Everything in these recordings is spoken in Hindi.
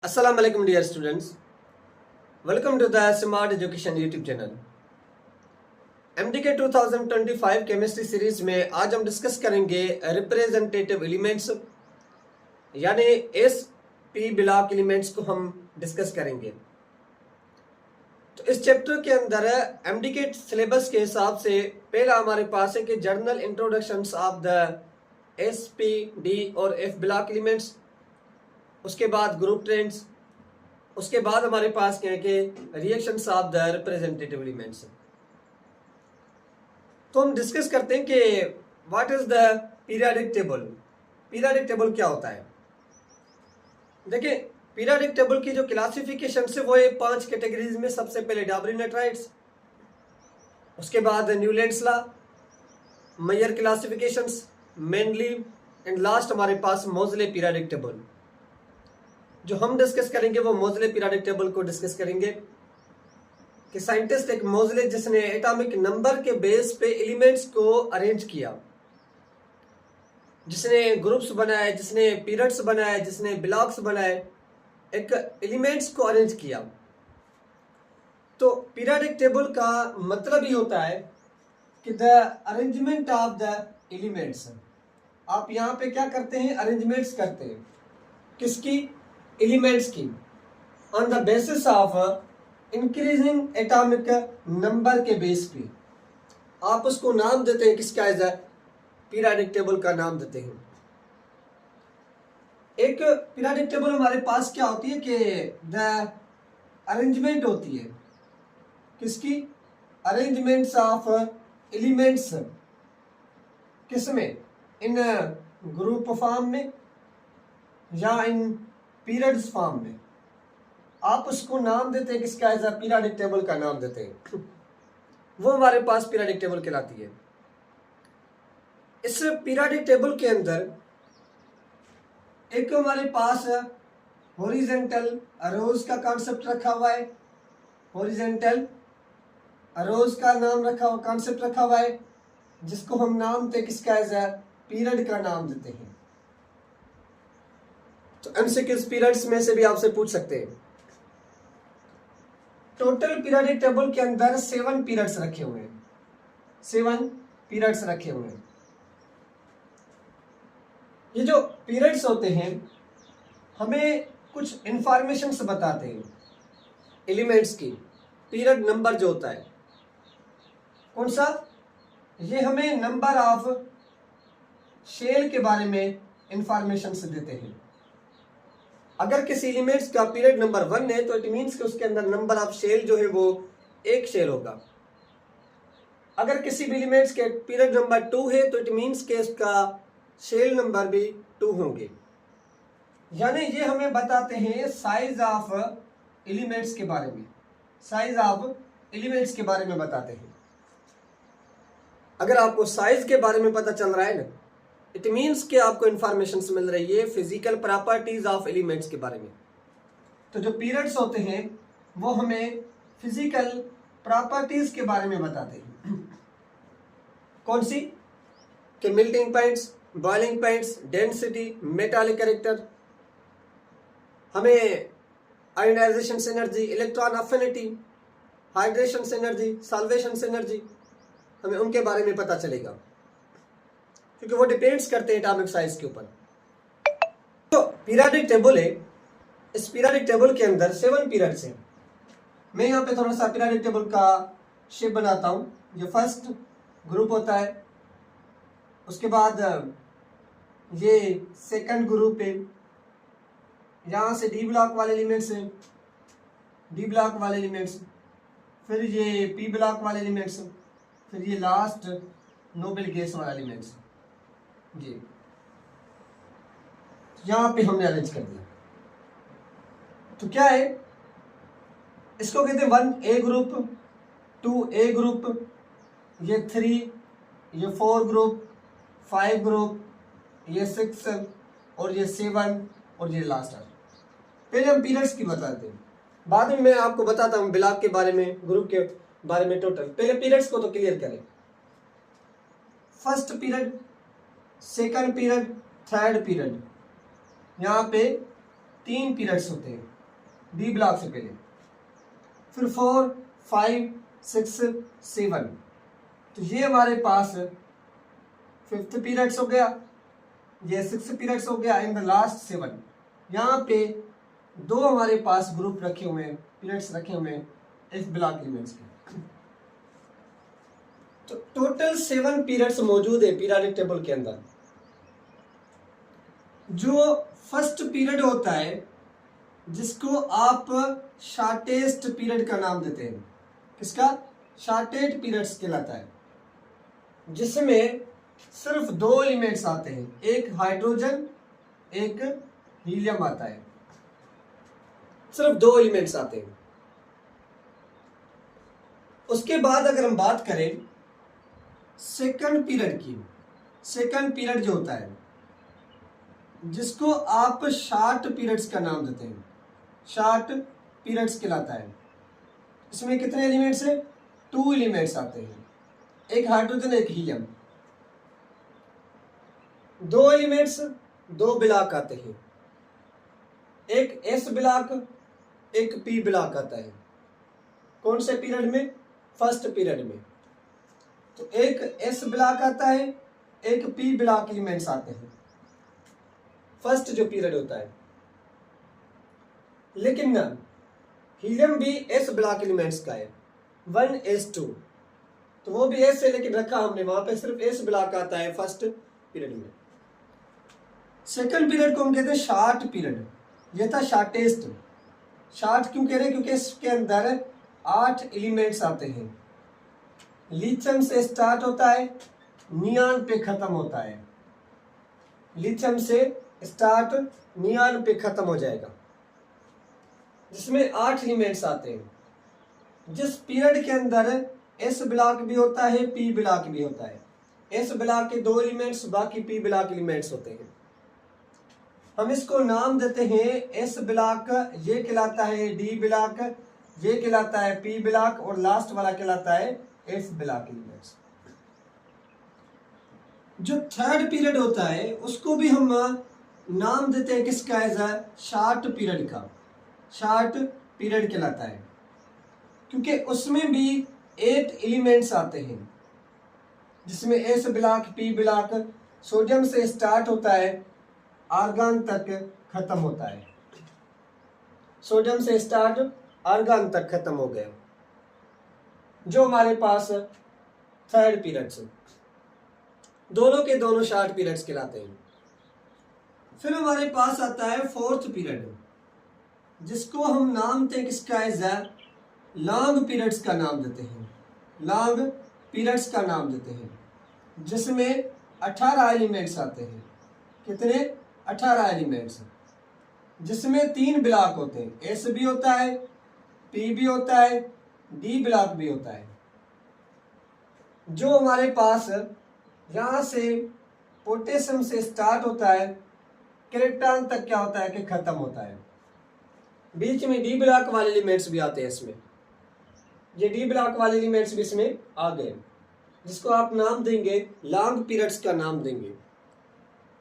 Assalamu alaikum dear students. Welcome to the Smart Education YouTube channel. MDK 2025 chemistry series में आज हम डिस्कस करेंगे रिप्रेजेंटेटिव एलिमेंट्स यानी एसपी ब्लॉक एलिमेंट्स को हम डिस्कस करेंगे। तो इस चैप्टर के अंदर एमडीके सिलेबस के हिसाब से पहला हमारे पास है कि journal introductions of the SP D और एफ ब्लॉक एलिमेंट्स, उसके बाद ग्रुप ट्रेंड्स, उसके बाद हमारे पास क्या है कि reactions of the representative elements. तो हम डिस्कस करते हैं कि what is the periodic table. Periodic table क्या होता है? देखिए, पीरियोडिक टेबल की जो क्लासिफिकेशन है वो है 5 कैटेगरीज में। सबसे पहले डाबरी नाइट्राइड्स, उसके बाद Newlands law, mayor classifications, mainly and last हमारे पास मोज़ले पीरियोडिक टेबल। जो हम डिस्कस करेंगे वो मोज़ले पीरियोडिक टेबल को डिस्कस करेंगे कि साइंटिस्ट एक मोज़ले जिसने एटॉमिक नंबर के बेस पे एलिमेंट्स को अरेंज किया, जिसने ग्रुप्स बनाए, जिसने पीरियड्स बनाए, जिसने ब्लॉक्स बनाए, एक एलिमेंट्स को अरेंज किया। तो पीरियोडिक टेबल का मतलब ही होता है कि the arrangement of the elements. आप यहाँ पे क्या करते हैं? अरेंजमेंट्स करते हैं। किसकी? एलिमेंट्स की, on the basis of increasing atomic number के बेस पे आप उसको नाम देते हैं। किसका? एज अ पीरियोडिक टेबल का नाम देते हैं। एक पीरियोडिक टेबल हमारे पास क्या होती है कि द अरेंजमेंट होती है। किसकी? Arrangements of elements. किसमें? इन ग्रुप फॉर्म में या इन पीरियड्स फॉर्म में। आप उसको नाम देते हैं किसका? एज अ पीरियोडिक टेबल का नाम देते हैं। वो हमारे पास पीरियोडिक टेबल कहलाती है। इस पीरियोडिक टेबल के अंदर एक हमारे पास हॉरिजॉन्टल अरोज का कॉन्सेप्ट रखा हुआ है। हॉरिजॉन्टल अरोज का नाम रखा, कॉन्सेप्ट रखा हुआ है, जिसको हम नाम देते किसका? एज अ पीरियड का नाम देते हैं। तो एमसीक्यूज पीरियड्स में से भी आपसे पूछ सकते हैं। टोटल पीरियोडिक टेबल के अंदर 7 पीरियड्स रखे हुए हैं। 7 पीरियड्स रखे हुए हैं। ये जो पीरियड्स होते हैं हमें कुछ इंफॉर्मेशन बताते हैं एलिमेंट्स की। पीरियड नंबर जो होता है कौन सा? ये हमें नंबर ऑफ शेल के बारे में इंफॉर्मेशन देते हैं। अगर किसी एलिमेंट्स का पीरियड नंबर 1 है तो इट मीन्स कि उसके अंदर नंबर ऑफ शेल जो है वो 1 शेल होगा। अगर किसी भी एलिमेंट्स के पीरियड नंबर 2 है तो इट मीन्स कि उसका शेल नंबर भी 2 होंगे। यानी ये हमें बताते हैं साइज ऑफ एलिमेंट्स के बारे में। साइज ऑफ एलिमेंट्स के बारे में बताते हैं। अगर आपको साइज के बारे में पता चल रहा है ना, इट मीन्स कि आपको इंफॉर्मेशन मिल रही है फिजिकल प्रॉपर्टीज ऑफ एलिमेंट्स के बारे में। तो जो पीरियड्स होते हैं वो हमें फिजिकल प्रॉपर्टीज के बारे में बताते हैं। कौन सी? कि melting points, boiling points, density, metallic character, हमें ionisation energy, electron affinity, hydration energy, solvation energy, हमें उनके बारे में पता चलेगा, क्योंकि वो डिपेंड्स करते हैं एटॉमिक साइज के ऊपर। तो पीरियोडिक टेबल है, इस पीरियोडिक टेबल के अंदर 7 पीरियड्स हैं। मैं यहाँ पे थोड़ा सा पीरियोडिक टेबल का शेप बनाता हूँ। जो फर्स्ट ग्रुप होता है, उसके बाद ये सेकंड ग्रुप है, यहाँ से डी ब्लॉक वाले एलिमेंट्स हैं, डी ब्लॉक वाले एलिमेंट्स, फिर ये पी ब्लॉक वाले एलिमेंट्स, फिर ये लास्ट नोबल गैस वाला एलिमेंट्स जी। यहां पे हमने अरेंज कर दिया। तो क्या है? इसको कहते हैं 1A ग्रुप, 2A ग्रुप, ये 3, ये 4 ग्रुप, 5 ग्रुप, ये 6 और ये 7 और ये लास्ट है। पहले हम पीरियड्स की बताते हैं, बाद में मैं आपको बताता हूं ब्लॉक के बारे में, ग्रुप के बारे में। टोटल पहले पीरियड्स को तो क्लियर करें। First period, second period, third period, यहाँ पे 3 पीरियड्स होते हैं। डी ब्लॉक से पहले, फिर 4, 5, 6, 7, तो ये हमारे पास 5th पीरियड्स हो गया, ये 6th पीरियड्स हो गया, इन द लास्ट 7। यहाँ पे 2 हमारे पास ग्रुप रखे हुए हैं, पीरियड्स रखे हुए हैं एफ ब्लॉक एलिमेंट्स के। तो टोटल 7 पीरियड्स मौजूद है पीरियडिक टेबल के अंदर। जो फर्स्ट पीरियड होता है जिसको आप शॉर्टेस्ट पीरियड का नाम देते हैं, किसका? शॉर्टेस्ट पीरियड्स कहलाता है, जिसमें सिर्फ 2 एलिमेंट्स आते हैं, एक हाइड्रोजन एक हीलियम आता है, सिर्फ 2 एलिमेंट्स आते हैं। उसके बाद अगर हम बात करें सेकंड पीरियड की, सेकंड पीरियड जो होता है जिसको आप शॉर्ट पीरियड्स का नाम देते हैं, शॉर्ट पीरियड्स कहलाता है। इसमें कितने एलिमेंट्स हैं? 2 एलिमेंट्स आते हैं, एक हाइड्रोजन एक हीलियम। 2 एलिमेंट्स 2 ब्लॉक आते हैं, एक एस ब्लॉक एक पी ब्लॉक आता है। कौन से पीरियड में? फर्स्ट पीरियड में। तो एक एस ब्लॉक आता है, एक पी ब्लॉक एलिमेंट्स आते हैं, फर्स्ट जो पीरियड होता है। लेकिन ना, हीलियम भी एस ब्लॉक एलिमेंट्स का है, 1s2, तो वो भी एस है लेकिन रखा हमने वहां पे, सिर्फ एस ब्लॉक आता है फर्स्ट पीरियड में। सेकंड पीरियड को हम कहते हैं शॉर्ट पीरियड। ये था शॉर्टेस्ट। शॉर्ट क्यों कह रहे हैं? क्योंकि इसके अंदर 8 एलिमेंट्स आते हैं। लिथियम से स्टार्ट होता है, नियॉन पे खत्म होता है। लिथियम से स्टार्ट, नियॉन पे खत्म हो जाएगा, जिसमें 8 एलिमेंट्स आते हैं। जिस पीरियड के अंदर एस ब्लॉक भी होता है, पी ब्लॉक भी होता है। एस ब्लॉक के 2 एलिमेंट्स, बाकी पी ब्लॉक एलिमेंट्स होते हैं। हम इसको नाम देते हैं एस ब्लॉक, ये कहलाता है डी ब्लॉक, ये कहलाता है पी ब्लॉक, और लास्ट वाला कहलाता है एफ ब्लॉक एलिमेंट्स। जो थर्ड पीरियड होता है उसको भी हम नाम देते हैं किसका? एज अ शॉर्ट पीरियड का, शॉर्ट पीरियड कहलाता है, क्योंकि उसमें भी 8 एलिमेंट्स आते हैं, जिसमें S block, P block, sodium से स्टार्ट होता है, आर्गन तक खत्म होता है। सोडियम से स्टार्ट, आर्गन तक खत्म हो गया, जो हमारे पास थर्ड पीरियड्स, दोनों के दोनों शॉर्ट पीरियड्स कहलाते हैं। फिर हमारे पास आता है फोर्थ पीरियड, जिसको हम नाम देते हैं किसका? एज लॉन्ग पीरियड्स का नाम देते हैं, लॉन्ग पीरियड्स का नाम देते हैं, जिसमें 18 एलिमेंट्स आते हैं। कितने? 18 एलिमेंट्स, जिसमें 3 ब्लॉक होते हैं, एस भी होता है, पी भी होता है, डी ब्लॉक भी होता है। जो हमारे पास यहां से पोटेशियम से स्टार्ट होता है, क्रिप्टॉन तक क्या होता है कि खत्म होता है। बीच में डी ब्लॉक वाले एलिमेंट्स भी आते हैं इसमें, ये डी ब्लॉक वाले एलिमेंट्स भी इसमें आ गए, जिसको आप नाम देंगे लॉन्ग पीरियड्स का नाम देंगे।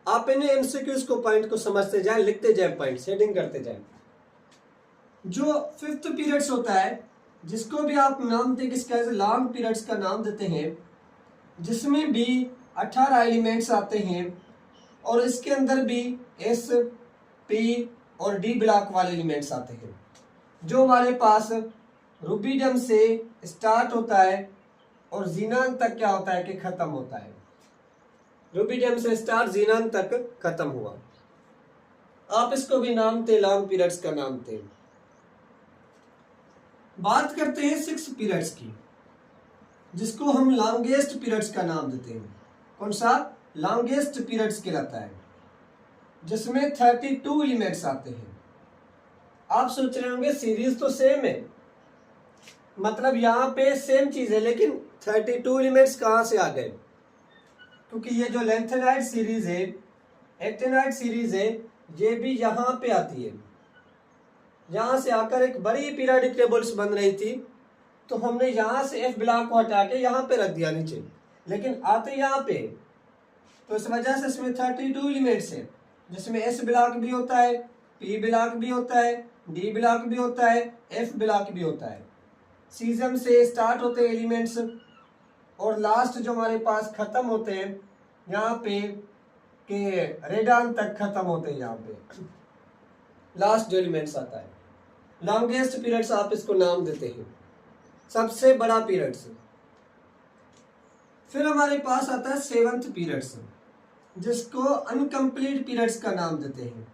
आप इन्हें एमसीक्यूज को पॉइंट को समझते जाएं, लिखते जाएं, पॉइंट सेटिंग करते जाएं। जो 5th पीरियड्स होता है, जिसको भी आप नाम दें किसका? लॉन्ग पीरियड्स का नाम देते हैं, जिसमें भी 18 एलिमेंट्स आते हैं, और इसके अंदर भी एस, पी और डी ब्लॉक वाले एलिमेंट्स आते हैं। जो हमारे पास रुबिडियम से स्टार्ट होता है और जीनान तक क्या होता है कि खत्म होता है। रुबिडियम से स्टार्ट, जीनान तक खत्म हुआ। आप इसको भी नाम थे लॉन्ग पीरियड्स का नाम थे। बात करते हैं 6 पीरियड्स की, जिसको हम लॉन्गेस्ट पीरियड्स का नाम देते हैं। कौन सा? लॉन्गेस्ट पीरियड्स कहलाता है, जिसमें 32 एलिमेंट्स आते हैं। आप सोच रहे होंगे सीरीज तो सेम है, मतलब यहाँ पे सेम चीज है, लेकिन 32 एलिमेंट्स कहाँ से आ गए? क्योंकि ये जो लेंथेनाइड सीरीज है, एक्टिनाइड सीरीज है, ये भी यहाँ पे आती है। यहाँ से आकर एक बड़ी पीरियोडिक टेबल्स बन रही थी, तो हमने यहाँ से एफ ब्लॉक को हटा के यहाँ पे रख दिया नीचे, लेकिन आते यहाँ पे। तो इस वजह से इसमें 32 एलिमेंट्स है, जिसमें एस ब्लॉक भी होता है, पी ब्लॉक भी होता है, डी ब्लॉक भी होता है, एफ ब्लॉक भी होता है। सीजम से स्टार्ट होते हैं एलिमेंट्स और लास्ट जो हमारे पास खत्म होते हैं यहाँ पे के रेडान तक खत्म होते हैं। यहाँ पे लास्ट जो एलिमेंट्स आता है, लॉन्गेस्ट पीरियड्स आप इसको नाम देते हैं, सबसे बड़ा पीरियड्स। फिर हमारे पास आता है सेवंथ पीरियड्स, जिसको अनकंप्लीट पीरियड्स का नाम देते हैं।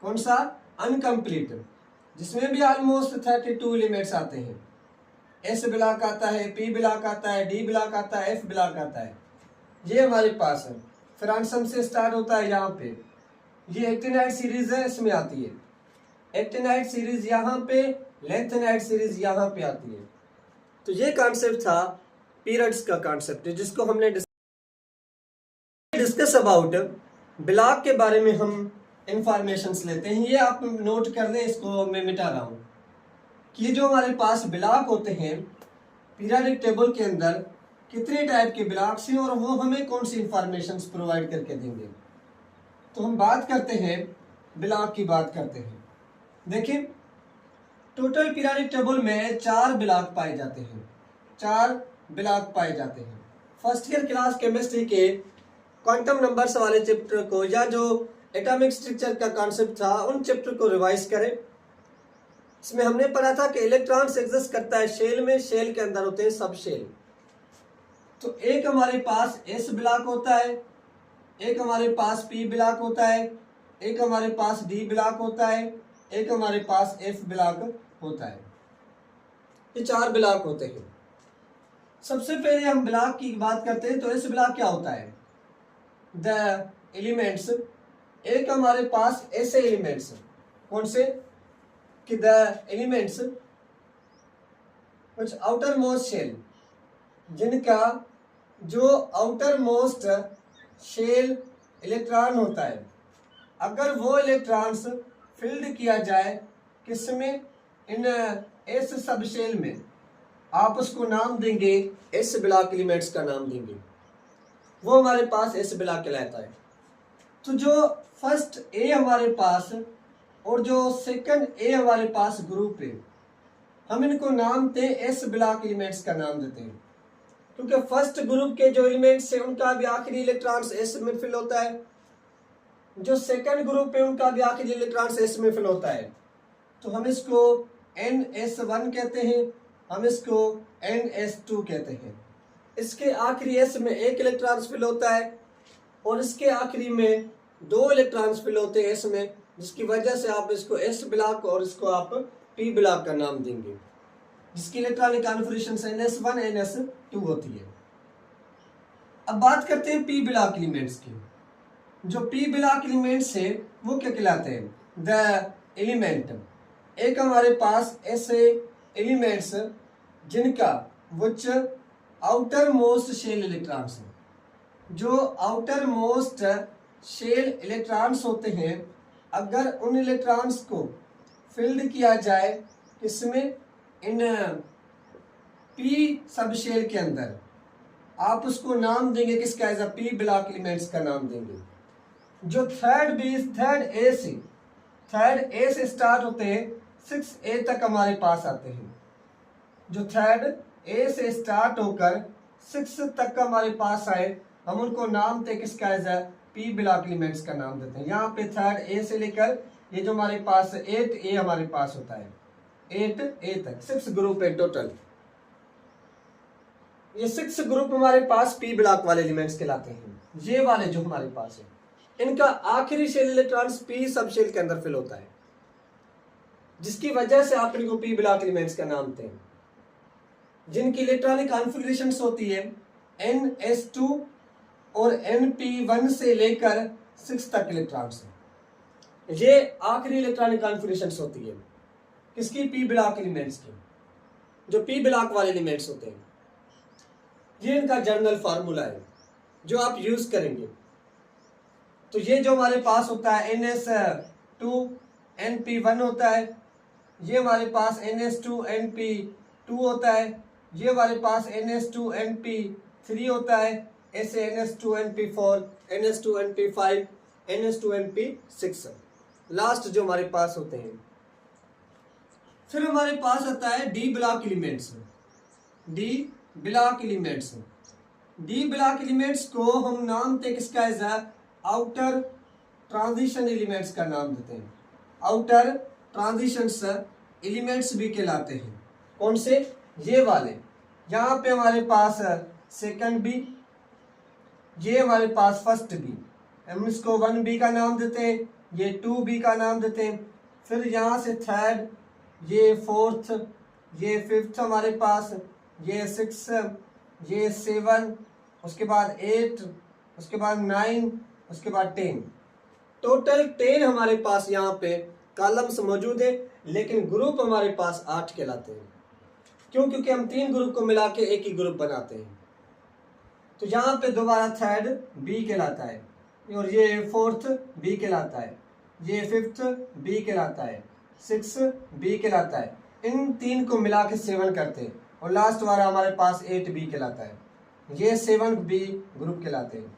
कौन सा? अनकंप्लीट, जिसमें भी ऑलमोस्ट 32 एलिमेंट्स आते हैं। एस ब्लॉक आता है, पी ब्लॉक आता है, डी ब्लॉक आता है, एफ ब्लॉक आता है। ये हमारे पास है। फ्रांसम से स्टार्ट होता है यहाँ पे, ये एक्टिनाइड सीरीज है, इसमें आती है। एक्टिनाइड सीरीज यहाँ पे, लेंथेनाइड सीरीज यहाँ पे आती है। तो ये कॉन्सेप्ट था पीरियड्स का कॉन्सेप्ट, जिसको हमने डिस्कस अबाउट ब्लॉक के बारे में हम इंफॉर्मेशंस लेते हैं। ये आप नोट कर लें, इसको मैं मिटा रहा हूँ कि जो हमारे पास ब्लॉक होते हैं पीरियोडिक टेबल के अंदर कितने टाइप के ब्लॉक्स हैं और वो हमें कौन सी इंफॉर्मेशंस प्रोवाइड करके देंगे। तो हम बात करते हैं, ब्लॉक की बात करते हैं। देखिए, टोटल पीरियोडिक टेबल में 4 ब्लॉक पाए जाते हैं, 4 ब्लॉक पाए जाते हैं। फर्स्ट ईयर क्लास केमिस्ट्री के क्वांटम नंबर्स वाले चैप्टर को या जो एटॉमिक स्ट्रक्चर का कॉन्सेप्ट था उन चैप्टर को रिवाइज करें। इसमें हमने पढ़ा था कि इलेक्ट्रॉन्स एग्जिस्ट करता है शेल में, शेल के अंदर होते हैं सब शेल। तो एक हमारे पास एस ब्लॉक होता है, एक हमारे पास पी ब्लॉक होता है, एक हमारे पास डी ब्लॉक होता है, एक हमारे पास एफ ब्लॉक होता है। ये 4 ब्लॉक होते हैं। सबसे पहले हम ब्लॉक की बात करते हैं। तो एस ब्लॉक क्या होता है? द एलिमेंट्स, एक हमारे पास ऐसे एलिमेंट्स, कौन से? कि द एलिमेंट्स कुछ आउटर मोस्ट शेल, जिनका जो आउटर मोस्ट शेल इलेक्ट्रॉन होता है, अगर वो इलेक्ट्रॉन्स फिल्ड किया जाए किसमें? इन एस सब शेल में, आप उसको नाम देंगे एस ब्लॉक एलिमेंट्स का नाम देंगे, वो हमारे पास एस ब्लॉक कहलाता है। तो जो फर्स्ट ए हमारे पास और जो सेकंड ए हमारे पास ग्रुप है, हम इनको नाम दें एस ब्लॉक एलिमेंट्स का नाम देते हैं, क्योंकि फर्स्ट ग्रुप के जो एलिमेंट्स है उनका भी आखिरी इलेक्ट्रॉन्स एस में फिल होता है, जो सेकंड ग्रुप है उनका भी आखिरी इलेक्ट्रॉन्स एस में फिल होता है। तो हम इसको NS1 कहते हैं, हम इसको NS2 कहते हैं। इसके आखिरी एस में एक इलेक्ट्रॉन्स फिल होता है और इसके आखिरी में 2 इलेक्ट्रॉन्स फिल होते हैं एस में, जिसकी वजह से आप इसको एस ब्लॉक और इसको आप पी ब्लॉक का नाम देंगे, जिसकी इलेक्ट्रॉनिक कॉन्फिगरेशन NS1 NS2 होती है। अब बात करते हैं पी ब्लॉक एलिमेंट्स की। जो पी ब्लॉक एलिमेंट्स है वो क्या कहलाते हैं? द एलिमेंट, एक हमारे पास ऐसे एलिमेंट्स जिनका विच आउटर मोस्ट शेल इलेक्ट्रॉन्स है, जो आउटर मोस्ट शेल इलेक्ट्रॉन्स होते हैं, अगर उन इलेक्ट्रॉन्स को फिल्ड किया जाए किसमें? इन पी सब शेल के अंदर, आप उसको नाम देंगे किसका? As a P block elements का नाम देंगे। जो थर्ड ए से स्टार्ट होते हैं 6A तक हमारे पास आते हैं। जो थर्ड ए से स्टार्ट होकर 6 तक हमारे पास आए, हम उनको नाम देते किसका? As a P block elements का नाम देते हैं। यहाँ पे थर्ड ए से लेकर ये जो हमारे पास 8A हमारे पास होता है, 8A तक 6 ग्रुप है टोटल। ये 6 ग्रुप हमारे पास पी ब्लॉक वाले एलिमेंट्स कहलाते हैं। ये वाले जो हमारे पास है, इनका आखिरी shell electrons P sub shell के अंदर फिल होता है, जिसकी वजह से आप इनको पी ब्लॉक एलिमेंट्स का नाम देते हैं, जिनकी इलेक्ट्रॉनिक कॉन्फ़िगरेशंस होती है NS2 और NP1 से लेकर 6 तक इलेक्ट्रॉन्स है। ये आखिरी इलेक्ट्रॉनिक कॉन्फ़िगरेशंस होती है किसकी? पी ब्लॉक एलिमेंट्स की। जो पी ब्लॉक वाले एलिमेंट्स होते हैं, ये इनका जनरल फार्मूला है जो आप यूज करेंगे। तो ये जो हमारे पास होता है NS2 NP1 होता है, ये हमारे पास NS2 NP2 होता है, ये हमारे पास NS2 NP3 होता है, ऐसे NS2 NP4 NS2 NP5 NS2 NP6 last जो हमारे पास होते हैं। फिर हमारे पास आता है D block elements. D block elements, D block elements को हम नाम देते किसका है, आउटर ट्रांजिशन एलिमेंट्स का नाम देते हैं। आउटर ट्रांजिशन एलिमेंट्स भी कहलाते हैं। कौन से, ये वाले। यहाँ पे हमारे पास सेकंड बी, ये हमारे पास फर्स्ट बी, हम इसको 1B का नाम देते हैं, ये 2B का नाम देते हैं। फिर यहाँ से थर्ड, ये फोर्थ, ये फिफ्थ हमारे पास, ये 6, ये 7, उसके बाद 8, उसके बाद 9, उसके बाद 10। टोटल 10 हमारे पास यहाँ पे कॉलम्स मौजूद है, लेकिन ग्रुप हमारे पास 8 कहलाते हैं। क्यों? क्योंकि हम 3 ग्रुप को मिला के एक ही ग्रुप बनाते हैं। तो यहाँ पे दोबारा थर्ड बी कहलाता है, और ये फोर्थ बी कहलाता है, ये फिफ्थ बी कहलाता है, 6 बी कहलाता है। इन 3 को मिला के 7 करते हैं, और लास्ट वाला हमारे पास 8B कहलाता है, ये 7B ग्रुप कहलाते हैं।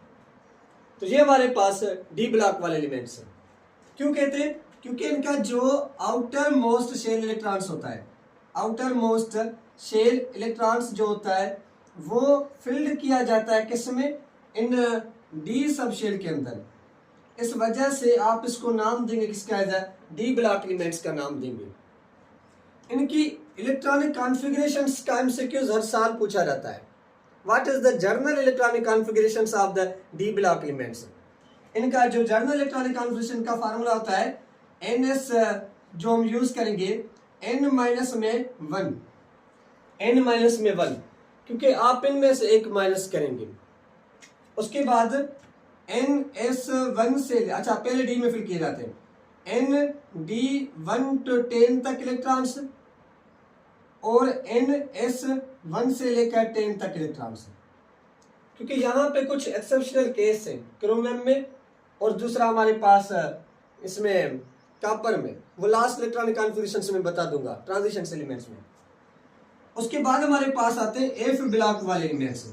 तो ये हमारे पास डी ब्लॉक वाले एलिमेंट्स हैं। क्यों कहते हैं? क्योंकि इनका जो आउटर मोस्ट शेल इलेक्ट्रॉन्स होता है, आउटर मोस्ट शेल इलेक्ट्रॉन्स जो होता है वो फिल्ड किया जाता है किसमें, इन डी सब शेल के अंदर। इस वजह से आप इसको नाम देंगे किसका है, डी ब्लॉक एलिमेंट्स का नाम देंगे। इनकी इलेक्ट्रॉनिक कॉन्फ़िगरेशंस का एमसीक्यूज हर साल पूछा जाता है। What is the journal electronic configurations of the D block elements. इनका जो जर्नल इलेक्ट्रॉनिक कॉन्फ़िगरेशन का फार्मूला होता है NS, जो हम यूज करेंगे n माइनस में 1, n माइनस में 1, क्योंकि आप इनमें से एक माइनस करेंगे। उसके बाद NS1 से, अच्छा पहले डी में फिल किए जाते हैं, ND1 to 10 तक इलेक्ट्रॉन्स, और NS1 से लेकर 10 तक इलेक्ट्रॉन्स। क्योंकि यहाँ पे कुछ एक्सेप्शनल केस है क्रोमियम में, और दूसरा हमारे पास इसमें कॉपर में, वो लास्ट इलेक्ट्रॉनिक कॉन्फ़िगरेशन में बता दूंगा ट्रांजिशन एलिमेंट्स में। उसके बाद हमारे पास आते हैं एफ ब्लॉक वाले elements.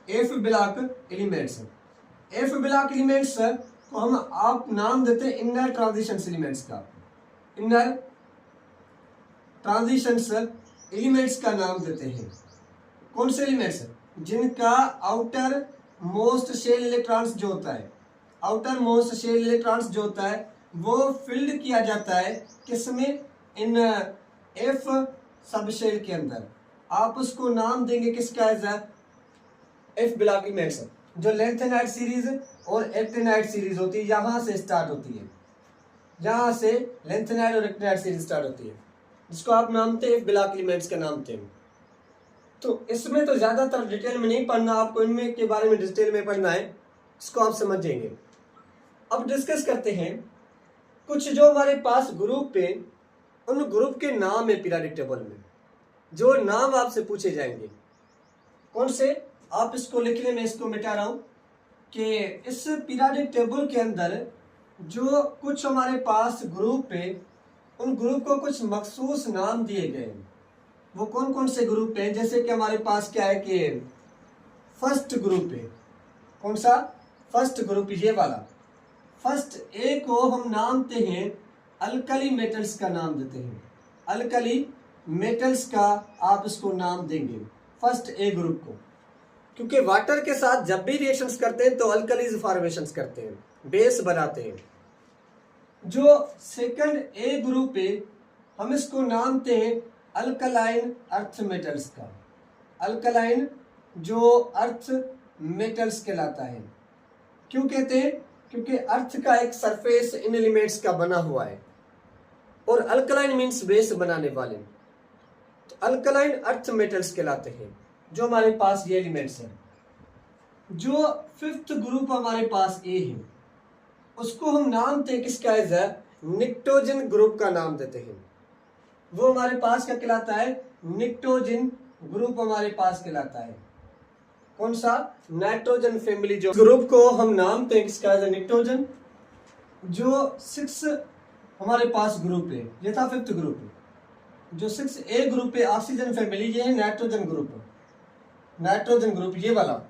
F block elements, F block elements को हम आप नाम देते हैं इनर ट्रांजिशन एलिमेंट्स का। इनर ट्रांजिशन एलिमेंट्स का नाम देते हैं। कौन से एलिमेंट्स? जिनका आउटर मोस्ट शेल इलेक्ट्रॉन्स जो होता है, आउटर मोस्ट शेल इलेक्ट्रॉन्स जो होता है वो फिल्ड किया जाता है किसमें, इन एफ सब शेल के अंदर। आप उसको नाम देंगे किसका है, एफ ब्लॉक एलिमेंट्स। जो लेंथेनाइड सीरीज और एक्टिनाइड सीरीज होती है यहाँ से स्टार्ट होती है, यहाँ से लेंथेनाइड और एक्टिनाइड सीरीज स्टार्ट होती है, जिसको आप नाम थे एफ ब्लॉक एलिमेंट्स का नाम थे। तो इसमें तो ज्यादातर डिटेल में नहीं पढ़ना, आपको इनमें के बारे में डिटेल में पढ़ना है, इसको आप समझ जाएंगे। अब डिस्कस करते हैं कुछ जो हमारे पास ग्रुप पे, उन ग्रुप के नाम है पीरियोडिक टेबल में, जो नाम आपसे पूछे जाएंगे। कौन से? आप इसको लिखने में इसको मिटा रहा हूं कि इस पीरियोडिक टेबल के अंदर जो कुछ हमारे पास ग्रुप है, उन ग्रुप को कुछ मखसूस नाम दिए गए हैं। वो कौन कौन से ग्रुप हैं? जैसे कि हमारे पास क्या है कि फर्स्ट ग्रुप है। कौन सा? फर्स्ट ग्रुप, ये वाला। फर्स्ट ए को हम नाम देते हैं अल्कली मेटल्स का नाम देते हैं। अल्कली मेटल्स का आप इसको नाम देंगे फर्स्ट ए ग्रुप को, क्योंकि वाटर के साथ जब भी रिएक्शंस करते हैं तो अल्कलीज फॉर्मेशंस करते हैं, बेस बनाते हैं। जो सेकंड ए ग्रुप है हम इसको नाम देते हैं अल्कलाइन अर्थ मेटल्स का। अल्कलाइन जो अर्थ मेटल्स कहलाता है। क्यों कहते हैं? क्योंकि अर्थ का एक सरफेस इन एलिमेंट्स का बना हुआ है, और अल्कलाइन मीन्स बेस बनाने वाले, तो अल्कलाइन अर्थ मेटल्स कहलाते हैं जो हमारे पास ये एलिमेंट्स हैं। जो फिफ्थ ग्रुप हमारे पास ए है उसको हम नाम देते हैं किसका है, निक्टोजन ग्रुप का नाम देते हैं। वो हमारे पास क्या कहलाता है, निक्टोजन ग्रुप हमारे पास कहलाता है। कौन सा? नाइट्रोजन फैमिली जो ग्रुप को हम नाम देते हैं किसका है, निक्टोजन। जो 6 हमारे पास ग्रुप है, ये था फिफ्थ ग्रुप है। जो 6A ग्रुप है ऑक्सीजन फैमिली, ये है नाइट्रोजन ग्रुप। नाइट्रोजन ग्रुप ये वाला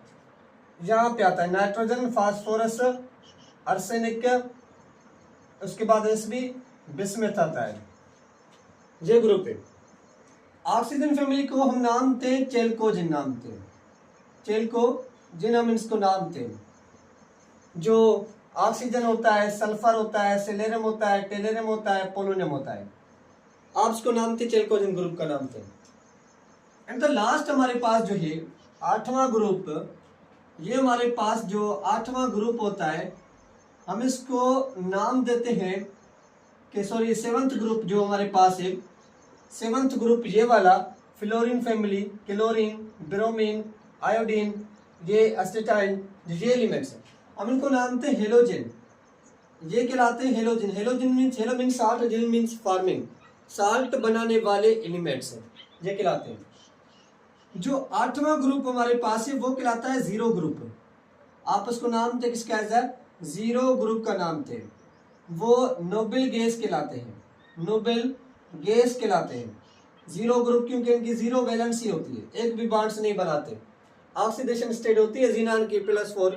यहाँ पे आता है, नाइट्रोजन, फास्फोरस, आर्सेनिक, उसके बाद Sb, बिस्मथ आता है। ये ग्रुप है। ऑक्सीजन फैमिली को हम नाम थे चेल्कोजिन नाम थे, चेल्कोजिन हम इसको नाम थे। जो ऑक्सीजन होता है, सल्फर होता है, सेलेरियम होता है, टेलेरियम होता है, पोलोनियम होता है, आप इसको नाम थे चेल्कोजिन ग्रुप का नाम थे। एंड द लास्ट हमारे पास जो है 8वां ग्रुप, ये हमारे पास जो 8वां ग्रुप होता है हम इसको नाम देते हैं कि सॉरी 7th ग्रुप जो हमारे पास है, 7th ग्रुप ये वाला fluorine family, chlorine, bromine, iodine, ये एसिटाइल, ये एलिमेंट्स हैं, हम इनको नाम थे हेलोजन। ये कहलाते हैं halogen. Halogen means, halo means salt, gen means forming, salt बनाने वाले एलिमेंट्स हैं, ये कहलाते हैं। जो 8वां ग्रुप हमारे पास है वो कहलाता है जीरो ग्रुप। आप उसको नाम थे किसका है? जीरो ग्रुप का नाम थे। वो नोबेल गैस कहलाते हैं, नोबेल गैस कहलाते हैं। जीरो ग्रुप क्योंकि इनकी जीरो वैलेंसी होती है, एक भी बॉन्ड्स नहीं बनाते, ऑक्सीडेशन स्टेट होती है ज़ीनान की +4,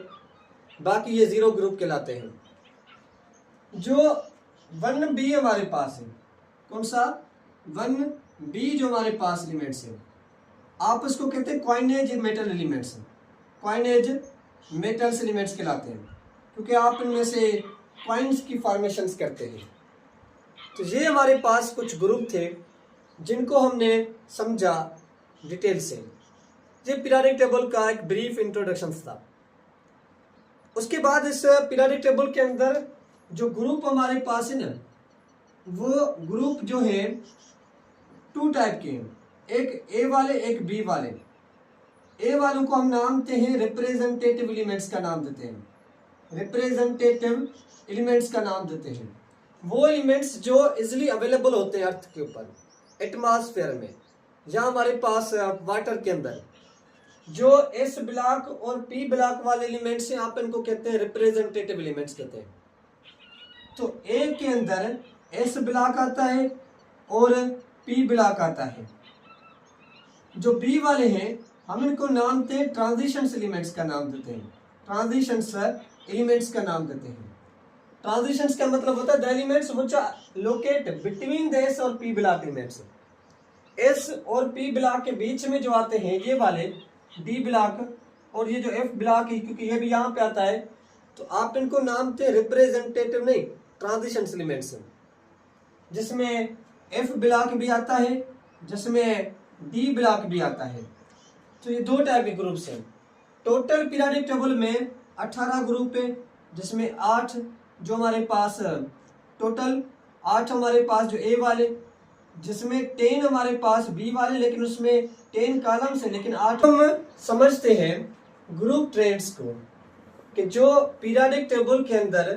बाकी ये जीरो ग्रुप कहलाते हैं। जो 1b हमारे पास है, कौन सा 1b जो हमारे पास एलिमेंट्स है, आप उसको कहते हैं coinage metal elements, coinage metals elements कहलाते हैं, क्योंकि आप इनमें से क्वाइंस की फॉर्मेशंस करते हैं। तो ये हमारे पास कुछ ग्रुप थे जिनको हमने समझा डिटेल से। ये पीरियोडिक टेबल का एक ब्रीफ इंट्रोडक्शन था। उसके बाद इस पीरियोडिक टेबल के अंदर जो ग्रुप हमारे पास है ना, वो ग्रुप जो है 2 टाइप के हैं, एक ए वाले एक बी वाले। ए वालों को हम नाम देते हैं रिप्रेजेंटेटिव एलिमेंट्स का नाम देते हैं, रिप्रेजेंटेटिव एलिमेंट्स का नाम देते हैं। वो एलिमेंट्स जो इजिली अवेलेबल होते हैं अर्थ के ऊपर, एटमॉस्फेयर में, या हमारे पास वाटर के अंदर। जो एस ब्लॉक और पी ब्लॉक वाले एलिमेंट्स हैं, आप इनको कहते हैं रिप्रेजेंटेटिव एलिमेंट्स कहते हैं। तो ए के अंदर एस ब्लॉक आता है और पी ब्लॉक आता है। जो बी वाले हैं हम इनको नाम देते हैं ट्रांजिशंस एलिमेंट्स का नाम देते हैं, ट्रांजिशंस एलिमेंट्स का नाम देते हैं। ट्रांजिशंस का मतलब होता है the elements which are locate between the S और पी ब्लॉक एलिमेंट्स। एस और पी ब्लॉक के बीच में जो आते हैं ये वाले डी ब्लॉक और ये जो एफ ब्लॉक है, क्योंकि ये भी यहाँ पे आता है, तो आप इनको नाम देते रिप्रेजेंटेटिव नहीं ट्रांजिशंस एलिमेंट्स, जिसमें एफ ब्लॉक भी आता है, जिसमें डी ब्लॉक भी आता है। तो ये 2 टाइप के ग्रुप्स हैं। टोटल पीरियोडिक टेबल में 18 ग्रुप है, जिसमें 8 जो हमारे पास टोटल 8 हमारे पास जो ए वाले, जिसमें 10 हमारे पास बी वाले, लेकिन उसमें 10 कॉलम्स है, लेकिन 8 हम समझते हैं ग्रुप ट्रेंड्स को, कि जो पीरियोडिक टेबल के अंदर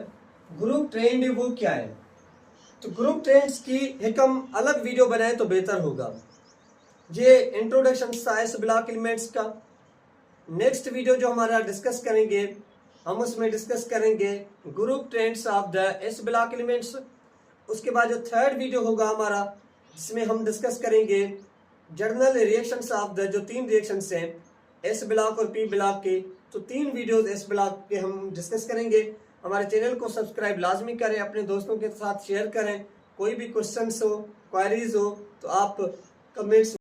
ग्रुप ट्रेंड है वो क्या है। तो ग्रुप ट्रेंड्स की एक हम अलग वीडियो बनाए तो बेहतर होगा। ये इंट्रोडक्शन था एस ब्लॉक एलिमेंट्स का। नेक्स्ट वीडियो जो हमारा डिस्कस करेंगे, हम उसमें डिस्कस करेंगे group trends of the S block elements. उसके बाद जो 3rd वीडियो होगा हमारा, जिसमें हम डिस्कस करेंगे जर्नल रिएक्शंस ऑफ द, जो 3 रिएक्शंस हैं एस ब्लॉक और पी ब्लॉक के। तो 3 वीडियोस एस ब्लॉक के हम डिस्कस करेंगे। हमारे चैनल को सब्सक्राइब लाजमी करें, अपने दोस्तों के साथ शेयर करें। कोई भी क्वेश्चंस हो, क्वायरीज हो, तो आप कमेंट्स